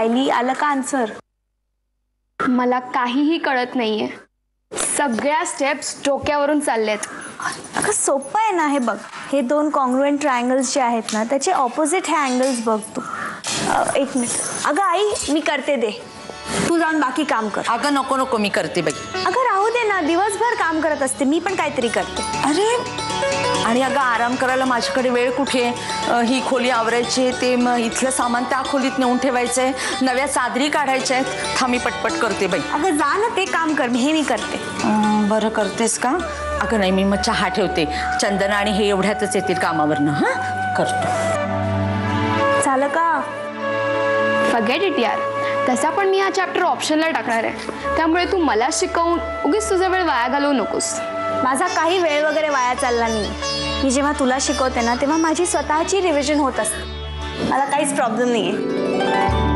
सायली, आलं का आन्सर? मला काहीही कळत नाहीये. सगळ्या स्टेप्स डोक्यावरून चाललेत. अगं सोपं आहे ना हे बघ. हे दोन कॉन्ग्रुएंट ट्रायंगल्स जे आहेत ना त्याचे ऑपोजिट हे अँगल्स बघ तू. एक मिनिट. अगं आई मी करते दे. तू जाऊन बाकी काम कर. अगं नको नको मी करते बाई. अगं राहू दे ना, दिवसभर काम करत असते मी पण काहीतरी करते. अरे आणि अगं आराम करायला माझ्याकडे वेळ कुठे? ही खोली आवरायची, ते इथलं सामान त्या खोलीत नेऊन ठेवायचंय, नव्या चादरी काढायच्या आहेत. थांब मी पटपट करते बाई. अगं जा ना ते काम कर, हे मी करते. बरं करतेस का? अगं नाही मी मग चहा ठेवते. चंदना आणि हे एवढ्यातच येतील कामावरनं. हां करतो. झालं का? फॉरगेट इट यार. तसा पण मी हा चॅप्टर ऑप्शनला टाकणार आहे, त्यामुळे तू मला शिकवून उगीच तुझा वेळ वाया घालवू नकोस. माझा काही वेळ वगैरे वाया चालला नाही. मी जेव्हा तुला शिकवते ना तेव्हा माझी स्वतःची रिव्हिजन होत असते. मला काहीच प्रॉब्लेम नाही आहे.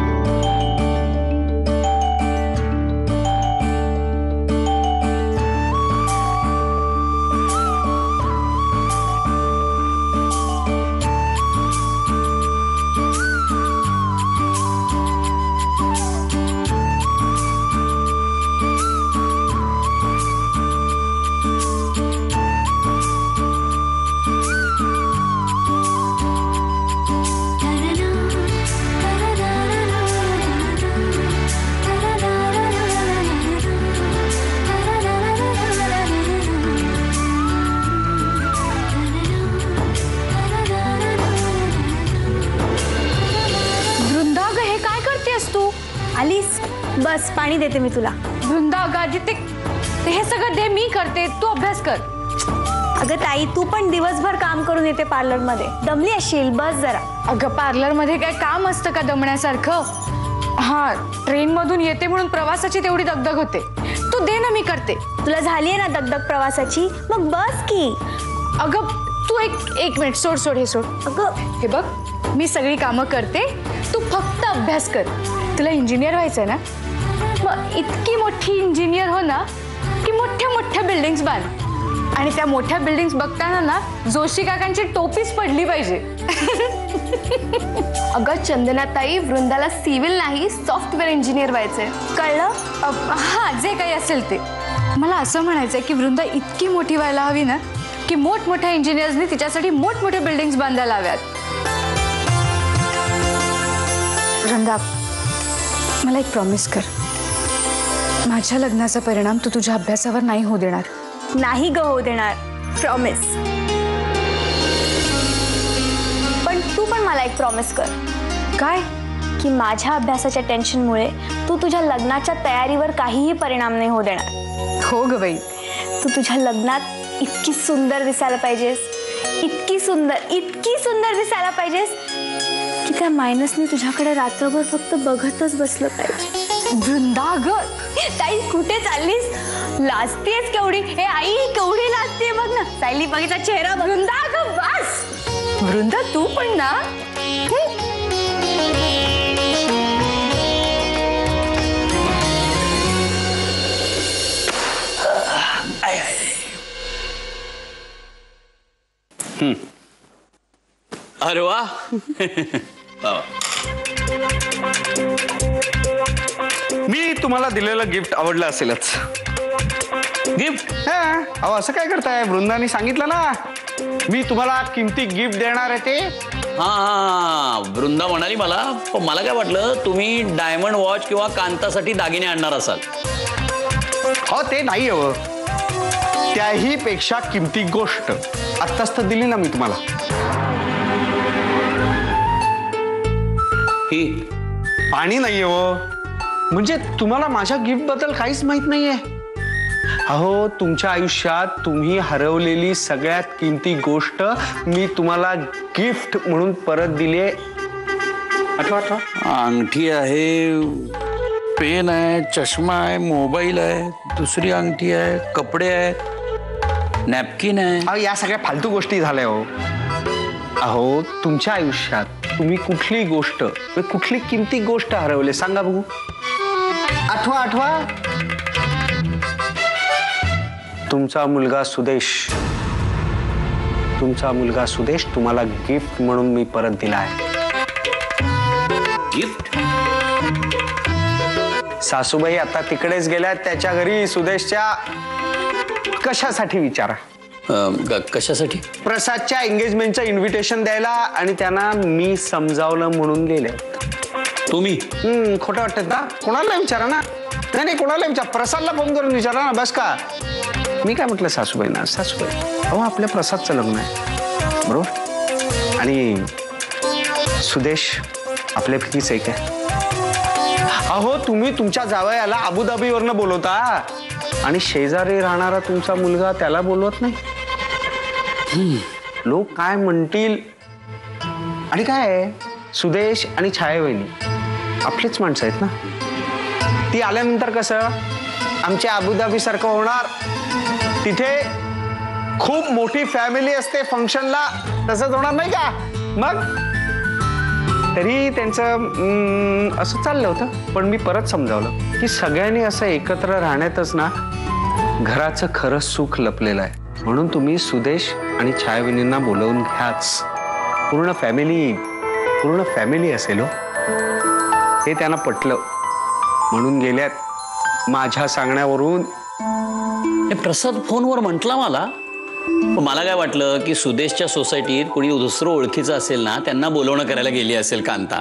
आलीस? बस पाणी देते मी तुला. वृंदा अगं आधी ते हे सगळं दे, मी करते, तू अभ्यास कर. अगं ताई तू पण दिवसभर काम करून येते पार्लर मध्ये, दमली असशील, बस जरा. अगं पार्लर मध्ये काय काम असतं का दमण्यासारखं? हा ट्रेन मधून येते म्हणून प्रवासाची तेवढी दगदग होते. तू दे ना, मी करते. तुला झाली आहे ना दगदग प्रवासाची, मग बस की. अगं तू एक मिनिट सोड हे सोड. अगं हे बघ मी सगळी कामं करते, तू फक्त अभ्यास कर. तुला इंजिनियर व्हायचंय ना, मग इतकी मोठी इंजिनियर हो ना की मोठ्या मोठ्या बिल्डिंग्स बांध. आणि त्या मोठ्या बिल्डिंग्स बघताना ना जोशी काकांची टोपीच पडली पाहिजे. अगं चंदनाताई, वृंदाला सिव्हिल नाही सॉफ्टवेअर इंजिनियर व्हायचंय, कळलं? हा जे काही असेल ते. मला असं म्हणायचंय की वृंदा इतकी मोठी व्हायला हवी ना की मोठमोठ्या इंजिनियर्सनी तिच्यासाठी मोठमोठ्या बिल्डिंग्स बांधायला हव्यात. वृंदा मला एक प्रॉमिस कर, माझ्या लग्नाचा परिणाम तू तुझ्या अभ्यासावर नाही होऊ देणार. नाही ग होऊ देणार, प्रॉमिस. पण तू पण मला एक प्रॉमिस कर. काय? की माझ्या अभ्यासाच्या टेन्शनमुळे तू तुझ्या लग्नाच्या तयारीवर काहीही परिणाम नाही होऊ देणार. हो ग बाई. तू तुझ्या लग्नात इतकी सुंदर दिसायला पाहिजेस, इतकी सुंदर दिसायला पाहिजेस की त्या मायनसने तुझ्याकडे रात्रभर फक्त बघतच बसलं पाहिजे. वृंदा ग, ताई कुठे चाललीस? लाजतेस केवढी? हे आई केवढी लाजते बघ ना. सायली बघितला चेहरा. वृंदा ग बस. वृंदा तू पण ना. अरे वा. मी तुम्हाला दिलेलं गिफ्ट आवडलं असेलच. गिफ्ट? अहो असं काय करताय? वृंदाने सांगितलं ना मी तुम्हाला किमती गिफ्ट देणार आहे ते. हा वृंदा म्हणाली मला, पण मला काय वाटलं तुम्ही डायमंड वॉच किंवा कांतासाठी दागिने आणणार असाल. हो ते नाही हवं, त्याही पेक्षा किमती गोष्ट आत्ताच तर दिली ना मी तुम्हाला. ही पाणी नाही हवं म्हणजे तुम्हाला माझ्या गिफ्ट बद्दल काहीच माहित नाहीये. अहो तुमच्या आयुष्यात तुम्ही हरवलेली सगळ्यात किमती गोष्ट मी तुम्हाला गिफ्ट म्हणून परत दिली आहे. आठवा. अंगठी आहे, पेन आहे, चष्मा आहे, मोबाईल आहे, दुसरी अंगठी आहे, कपडे आहेत, नॅपकिन आहे. अहो या सगळ्या फालतू गोष्टी झाल्या हो. अहो तुमच्या आयुष्यात तुम्ही कुठली गोष्ट, कुठली किमती गोष्ट हरवली सांगा बघू. आठवा. तुमचा मुलगा सुदेश तुम्हाला गिफ्ट म्हणून मी परत दिला आहे. गिफ्ट? सासूबाई आता तिकडेच गेल्यात त्याच्या घरी सुदेशच्या. कशासाठी विचारा? कशासाठी? प्रसादच्या एंगेजमेंटचं इन्व्हिटेशन द्यायला आणि त्यांना मी समजावलं म्हणून गेले. तुम्ही? खोटं वाटत ना? कोणाला विचारा ना. नाही कोणाला विचार, प्रसादला फोन करून विचारा ना. बस का? मी काय म्हटलं सासूबाईंना, सासूबाई अहो आपल्या प्रसादचं लग्न आहे बरोबर, आणि सुदेश आपल्यापैकीच एक आहे. अहो तुम्ही तुमच्या जावयाला अबुधाबीवरनं बोलवता आणि शेजारी राहणारा तुमचा मुलगा त्याला बोलवत नाही. लोक काय म्हणतील. आणि काय आहे, सुदेश आणि छायावहिनी आपलीच माणसं आहेत ना. ती आल्यानंतर कसं आमच्या अबुधाबी सारखं होणार. तिथे खूप मोठी फॅमिली असते फंक्शनला, तसंच होणार नाही का? मग तरी त्यांचं असं चाललं होतं. पण मी परत समजावलं की सगळ्यांनी असं एकत्र राहण्यातच ना घराचं खरं सुख लपलेलं आहे. म्हणून तुम्ही सुदेश आणि छायाविनींना बोलवून घ्याच. पूर्ण फॅमिली असेल हो. हे त्यांना पटलं म्हणून गेल्यात माझ्या सांगण्यावरून. हे प्रसाद फोनवर म्हटला मला. मला काय वाटलं की सुदेशच्या सोसायटीत कोणी दुसरं ओळखीचं असेल ना त्यांना बोलवणं करायला गेली असेल कांता.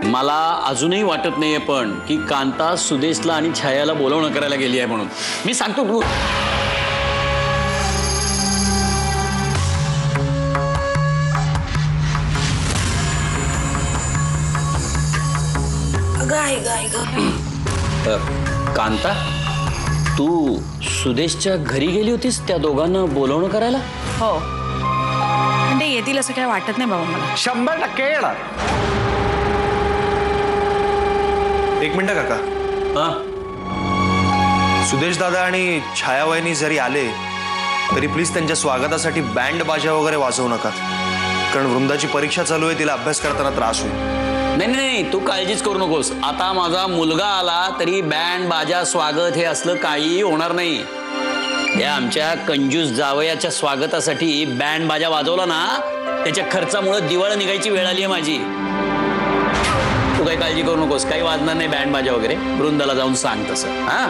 मला अजूनही वाटत नाहीये पण की कांता सुदेशला आणि छायाला बोलवणं करायला गेली आहे म्हणून. मी सांगतो तू कांता, तू सुदेशच्या घरी गेली होतीस त्या दोघांना बोलवणं करायला? हो, पण ते येतील असं काय वाटत नाही बाबा मला. 100% येणार. एक मिनिट काका. हा, सुदेश दादा आणि छायावहिनी जरी आले तरी प्लीज त्यांच्या स्वागतासाठी बँड बाजा वगैरे वाजवू नका, कारण वृंदाची परीक्षा चालू आहे, तिला अभ्यास करताना त्रास होईल. नाही नाही नाही, तू काळजीच करू नकोस. आता माझा मुलगा आला तरी बँड बाजा स्वागत हे असलं काहीही होणार नाही. या आमच्या कंजूस जावयाच्या स्वागतासाठी बँड बाजा वाजवला ना त्याच्या खर्चामुळे दिवाळी निघायची वेळ आली आहे माझी. तू काही काळजी करू नकोस, काही वाजणार नाही बँड बाजा वगैरे. वृंदाला जाऊन सांग तसं. हा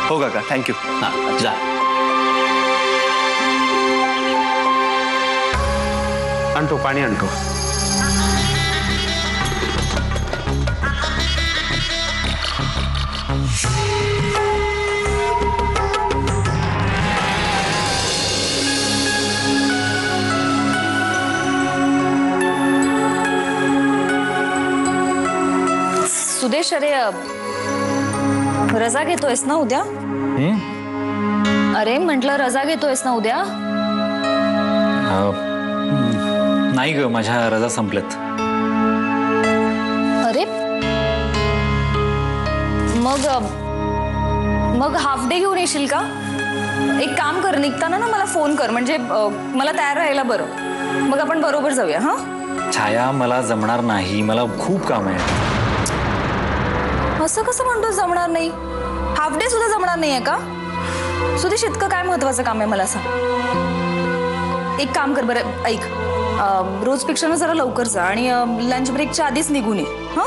हो काका, थँक्यू. हा जा. आणतो पाणी आणतो. सुदेश, अरे रजा घेतोयस ना उद्या? अरे म्हटलं रजा घेतोयस ना उद्या? नाही ग, माझ्या रजा संपल्यात. अरे मग हाफ डे घेऊन येशील का? एक काम कर, निघताना ना मला फोन कर, म्हणजे मला तयार राहायला बरं. मग आपण बरोबर जाऊया. हा छाया, मला जमणार नाही, मला खूप काम आहे. असं कसं म्हणतो जमणार नाही? हाफ डे सुद्धा जमणार नाहीये का? सुदेश, इतकं काय महत्वाचं काम आहे मला सांग. एक काम कर बरं, ऐक, रोजपेक्षा ना जरा लवकर जा आणि लंच ब्रेकच्या आधीच निघून ये. हा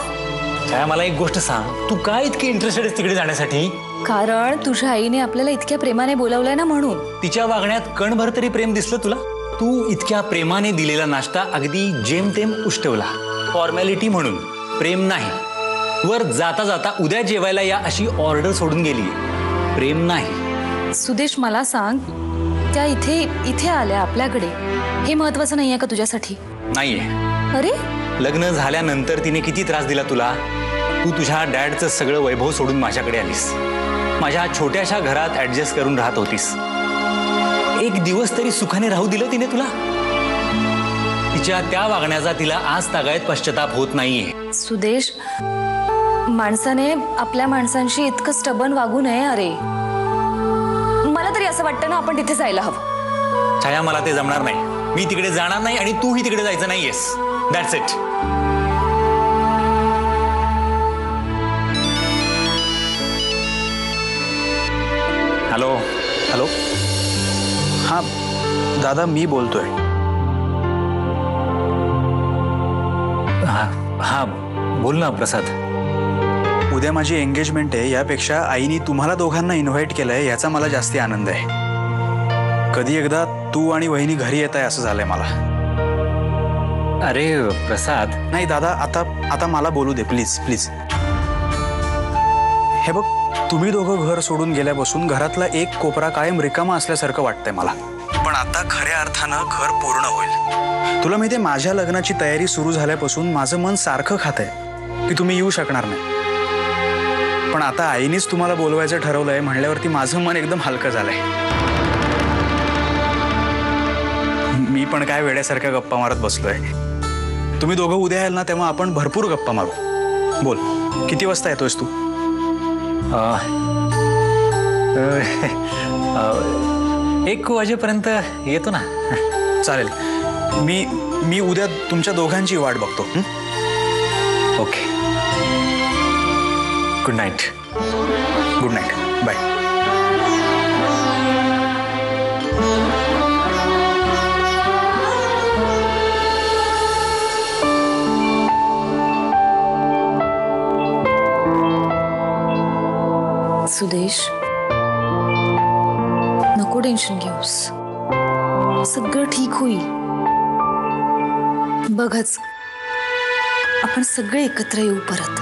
छाया, मला एक गोष्ट सांग, तू काय इतकी इंटरेस्टेड आहेस तिकडे जाण्यासाठी? कारण तुझ्या आईने आपल्याला इतक्या प्रेमाने बोलावलंय ना म्हणून. तिच्या वागण्यात कणभर तरी प्रेम दिसलं तुला? तू इतक्या प्रेमाने दिलेला नाश्ता अगदी जेमतेम उष्टवला, फॉर्मॅलिटी म्हणून, प्रेम नाही. वर जाता जाता उद्या जेवायला या अशी ऑर्डर सोडून गेली, प्रेम नाही. सुदेश, मला सांग, त्या इथे आल्या आपल्याकडे, हे महत्वाचं नाहीये का तुझ्यासाठी? नाहीये. अरे लग्न झाल्यानंतर तिने किती त्रास दिला तुला. तू तुझ्या डॅडचं सगळं वैभव सोडून माझ्याकडे आलीस, माझ्या छोट्याशा घरात ऍडजस्ट करून राहत होतीस. एक दिवस तरी सुखाने राहू दिलं तिने तुला? तिच्या त्या वागण्याचा तिला आज तागायत पश्चाताप होत नाहीये. सुदेश, माणसाने आपल्या माणसांशी इतकं स्टबन वागू नये. अरे मला तरी असं वाटतं ना आपण तिथे जायला हवं. छाया, मला ते जमणार नाही. मी तिकडे जाणार नाही आणि तूही तिकडे जायचं नाहीयेस. That's it. Hello hello. हां दादा, मी बोलतोय. हा हा, बोल ना प्रसाद. उद्या माझी एंगेजमेंट आहे, यापेक्षा आईने तुम्हाला दोघांना इन्व्हाइट केलंय याचा मला जास्ती आनंद आहे. कधी एकदा तू आणि वहिनी घरी येत आहे असं झालंय मला. अरे प्रसाद, नाही दादा, आता मला बोलू दे प्लीज प्लीज. हे बघ, तुम्ही दोघं घर सोडून गेल्यापासून घरातला एक कोपरा कायम रिकामा असल्यासारखं वाटतंय मला. पण आता खऱ्या अर्थानं घर पूर्ण होईल. तुला माहितीये, माझ्या लग्नाची तयारी सुरू झाल्यापासून माझं मन सारखं खातंय की तुम्ही येऊ शकणार नाही. पण आता आईनीच तुम्हाला बोलवायचं ठरवलंय म्हणल्यावरती माझं मन एकदम हलकं झालंय. मी पण काय वेड्यासारख्या गप्पा मारत बसलोय. तुम्ही दोघं उद्या याल ना, तेव्हा आपण भरपूर गप्पा मारू. बोल, किती वाजता येतोयस तू? 1 वाजेपर्यंत येतो ना. चालेल. मी उद्या तुमच्या दोघांची वाट बघतो. Okay. Good night. Good night. Bye. Sudesh, नको टेन्शन घेऊस, सगळं ठीक होईल. बघच, आपण सगळे एकत्र येऊ परत.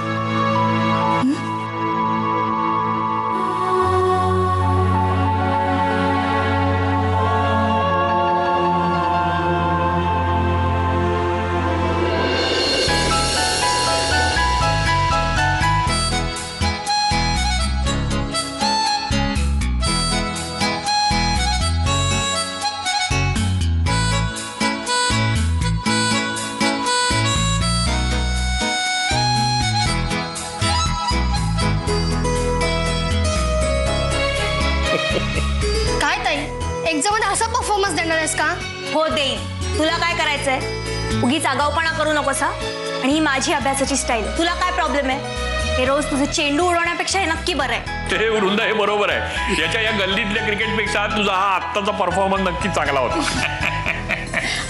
काय ताई, एक्झाममध्ये असा परफॉर्मन्स देणार आहेस का? हो देईन. तुला काय करायचंय? उगीच आगाऊपणा करू नकोस हा. आणि ही माझी अभ्यासाची स्टाईल. तुला काय प्रॉब्लेम आहे? हे रोज तुझं चेंडू उडवण्यापेक्षा हे नक्की बरं आहे. ते वृंदा, हे बरोबर आहे. याच्या या गल्लीतल्या क्रिकेटपेक्षा तुझा हा आत्ताचा परफॉर्मन्स नक्की चांगला होता.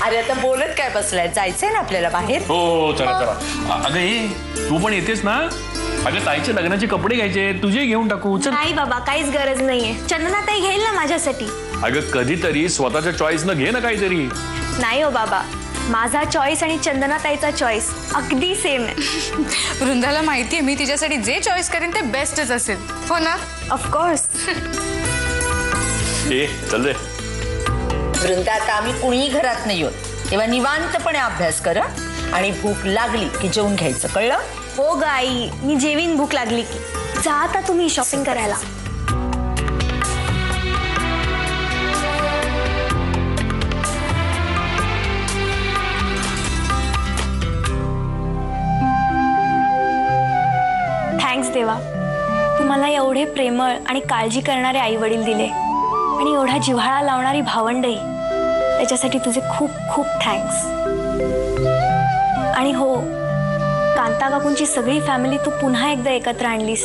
अरे आता बोलत काय बसलाय, जायचंय ना आपल्याला बाहेर. हो चला चला. अगं हे तू पण येतेस ना? अगं ताईच्या लग्नाचे कपडे घ्यायचे, तुझे घेऊन टाकू. चल. नाही बाबा, काहीच गरज नाहीये. चंदनाताई घेईल ना माझ्यासाठी. अगं कधीतरी स्वतःच्या चॉईसनं घे ना काहीतरी. नाही हो बाबा, माझा चॉईस आणि चंदनाताईचा चॉईस अगदी सेम आहे. वृंदाला माहितीये मी तिच्यासाठी जे चॉईस करेन ते बेस्टच असेल. हो ना? ऑफकोर्स. ए चल रे. वृंदा, आता आम्ही कुणीही घरात नाही होत, तेव्हा निवांतपणे अभ्यास करा आणि भूक लागली की जेवून घ्यायचं, कळलं? हो ग आई, मी जेवीन भूक लागली की. जा आता तुम्ही शॉपिंग करायला. थँक्स देवा, तू मला एवढे प्रेमळ आणि काळजी करणारे आई वडील दिले आणि एवढा जिव्हाळा लावणारी भावंडही. त्याच्यासाठी तुझे खूप खूप थँक्स. आणि हो, कांता काकूंची सगळी फॅमिली तू पुन्हा एकदा एकत्र आणलीस,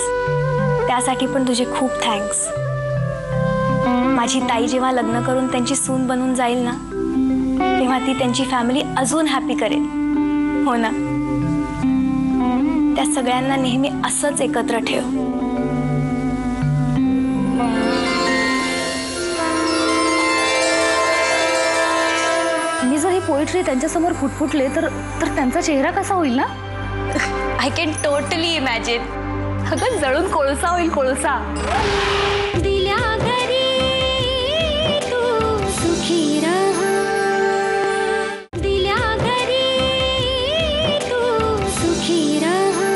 त्यासाठी पण तुझे खूप थँक्स. माझी ताई जेव्हा लग्न करून त्यांची सून बनून जाईल ना, तेव्हा ती त्यांची फॅमिली अजून हॅपी करेल. हो ना? त्या सगळ्यांना नेहमी असंच एकत्र ठेव. मी जर ही पोएट्री त्यांच्यासमोर फुटफुटले तर त्यांचा चेहरा कसा होईल ना? I can totally imagine. अगं जळून कोळसा होईल, कोळसा. दिल्या घरी तू सुखी रहा, दिल्या घरी तू सुखी रहा.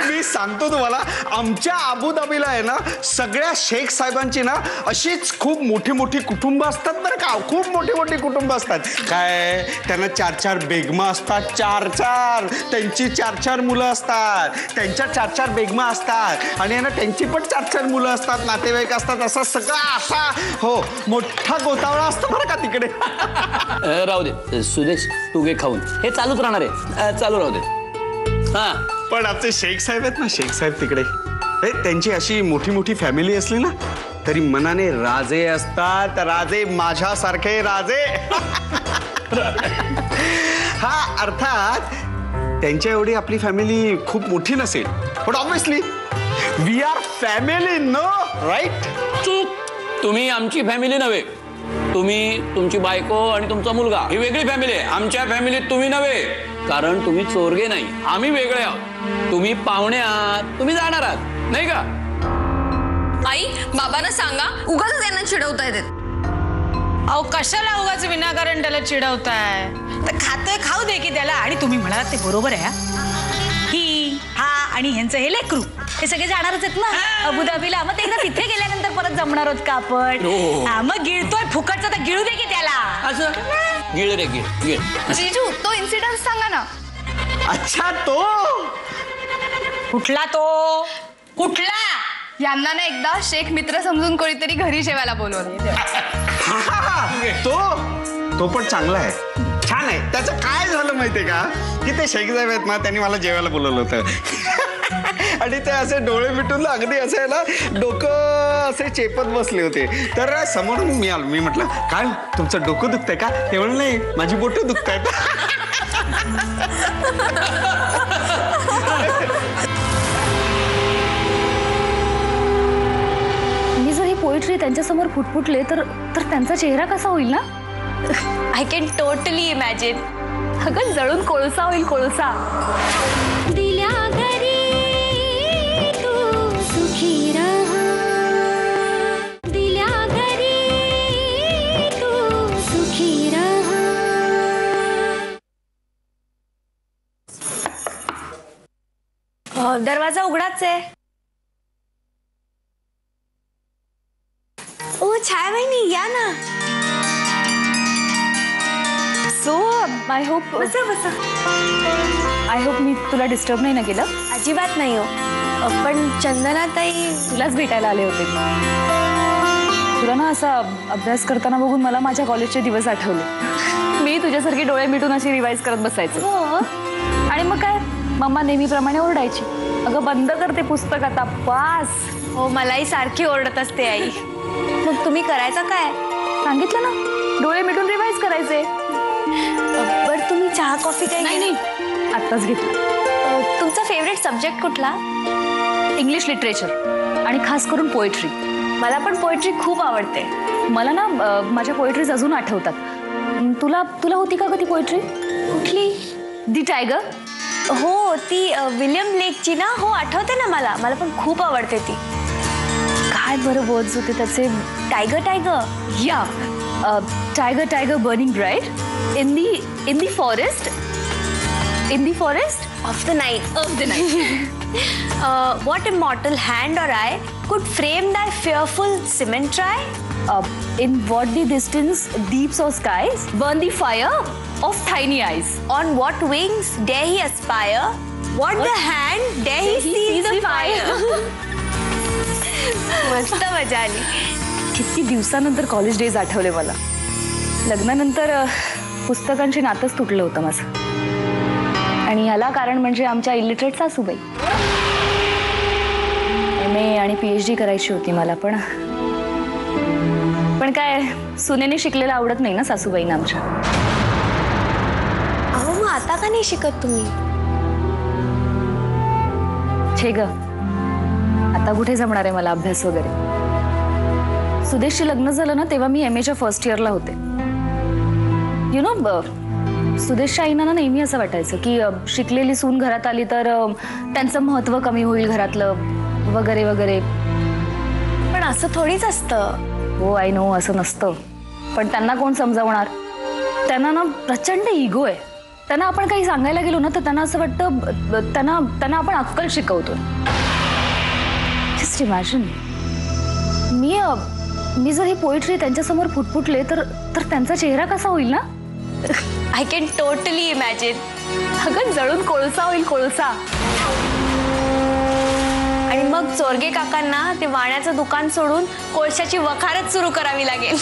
मी सांगतो तुम्हाला, आमच्या अबुधाबीला आहे ना, सगळ्या शेख साहेबांची ना अशीच खूप मोठी मोठी कुटुंब असतात बरं का. खूप मोठी मोठी कुटुंब असतात. काय त्यांना 4-4 बेगमा असतात. 4-4 त्यांची 4-4 मुलं असतात. त्यांच्या 4-4 बेगमा असतात. आणि ना त्यांची पण 4-4 मुलं असतात, नातेवाईक असतात. असं सगळं असा हो मोठा गोतावळा असतो बरं का तिकडे. राहू दे सुदेश, तू घे खाऊन. हे चालूच राहणार आहे, चालू राहू दे. हा, पण आमचे शेख साहेब आहेत ना, शेख साहेब तिकडे, त्यांची अशी मोठी मोठी फॅमिली असली ना तरी मनाने राजे असतात. राजे, माझ्यासारखे राजे. हा, अर्थात त्यांच्या एवढी आपली फॅमिली खूप मोठी नसेल, पण obviously we are family, no right? चूक. तुम्ही आमची फॅमिली नव्हे, तुम्ही, तुमची बायको आणि तुमचा मुलगा ही वेगळी फॅमिली आहे. आमच्या फॅमिलीत तुम्ही नव्हे, कारण तुम्ही चोरगे नाही, आम्ही वेगळे आहोत. तुम्ही पाहुणे आहात, तुम्ही जाणार आहात, नाही का? आई बाबांना सांगा, उगाच त्यांना चिडवता येते. अहो कशाला उगाच विनाकारण त्याला चिडवताय? तर खातोय, खाऊ दे की त्याला. आणि तुम्ही म्हणालात ते बरोबर आहे. ही हा आणि ह्यांचं हे लेकरू हे सगळे जाणारच आहेत ना अबुधाबीला. मग ते एकदा तिथे गेल्यानंतर परत जमणार आहोत का आपण? हा, मग गिळतोय फुकटचा तर गिळू दे की त्याला. असं गिळ रे गिळ गिळ. जीजू तो इन्सिडेंट सांगा ना. अच्छा, तो कुठला तो? कुठला? यांना ना एकदा शेख मित्र समजून कोणीतरी घरी जेवायला बोलवलं. तो पण चांगला आहे, छान आहे. त्याचं काय झालं माहितीये का, की ते शेख साहेब आहेत ना, त्यांनी मला जेवायला बोलवलं होतं. आणि ते असे डोळे मिटून अगदी असे ना डोकं असे चेपत बसले होते. तर समोरून मी आलो, मी म्हटलं काय तुमचं डोकं दुखतंय का? ते म्हणलं नाही, माझी बोटं दुखतायत. मी जर ही पोएट्री त्यांच्यासमोर फुटफुटले तर त्यांचा चेहरा कसा होईल ना? I can totally imagine. अगं जळून कोळसा होईल, कोळसा. दिल्या घरी तू सुखी रहा, दिल्या घरी तू सुखी रहा. दरवाजा उघडाच आहे. ओ छाया वहिनी, या ना. सो आय होप बसा बसा. आय होप मी तुला डिस्टर्ब नाही ना केलं? अजिबात नाही हो. पण चंदनाताई तुलाच भेटायला आले होते. तुला ना असा अभ्यास करताना बघून मला माझ्या कॉलेजचे दिवस आठवले. मी तुझ्यासारखी डोळे मिटून अशी रिवाईज करत बसायचं. हो. आणि मग काय, मम्मा नेहमीप्रमाणे ओरडायची, अगं बंद कर ते पुस्तक आता, पास. हो, मलाही सारखी ओरडत असते आई. मग तुम्ही करायचं काय? सांगितलं ना, डोळे मिटून रिवाईज करायचे. बरं तुम्ही चहा कॉफी काही नाही, आत्ताच घेतलं. तुमचा फेवरेट सब्जेक्ट कुठला? इंग्लिश लिटरेचर आणि खास करून पोएट्री. मला पण पोएट्री खूप आवडते. मला ना माझ्या पोएट्रीज अजून आठवतात. तुला होती का ती पोएट्री? कुठली? दी टायगर. हो, ती विलियम ब्लेकची ना. हो, आठवते ना मला पण खूप आवडते ती. काय बरं वर्ड्स होते त्याचे? Tiger tiger. या tiger tiger burning bright in the forest of the night. What immortal hand or eye could frame thy fearful cement try? In what the distance deeps or skies burn the fire of tiny eyes. On what wings dare he aspire? What the hand dare he seize the fire? मस्त मजा आली. किती दिवसानंतर college days Athawale मला. लग्नानंतर पुस्तकांची नातच तुटलं होतं माझं. आणि ह्याला कारण म्हणजे आमच्या इलिटरेट सासूबाई. MA आणि PhD करायची होती मला, पण काय सुनेने शिकलेलं आवडत नाही ना सासूबाईंना आमच्या. अहो, मग आता का नाही शिकत तुम्ही? छे ग, आता कुठे जमणार आहे मला अभ्यास वगैरे. सुदेशशी लग्न झालं ना तेव्हा मी MAच्या फर्स्ट इयरला होते. यु नो, सुदेशच्या आईना ना नेहमी असं वाटायचं की शिकलेली सून घरात आली तर त्यांचं महत्त्व कमी होईल घरातलं, वगैरे वगैरे. पण असं थोडीच असतं. हो, आय नो, असं नसतं. पण त्यांना कोण समजावणार? त्यांना ना प्रचंड इगो आहे. त्यांना आपण काही सांगायला गेलो ना तर त्यांना असं वाटतं त्यांना आपण अक्कल शिकवतो. जस्ट इमॅजिन, मी जर ही पोएट्री त्यांच्यासमोर फुटफुटले तर त्यांचा चेहरा कसा होईल ना? I can totally imagine. अगं जळून कोळसा होईल, कोळसा. आणि मग चोरगे काकांना ते वाण्याचं दुकान सोडून कोळशाची वखारच सुरू करावी लागेल.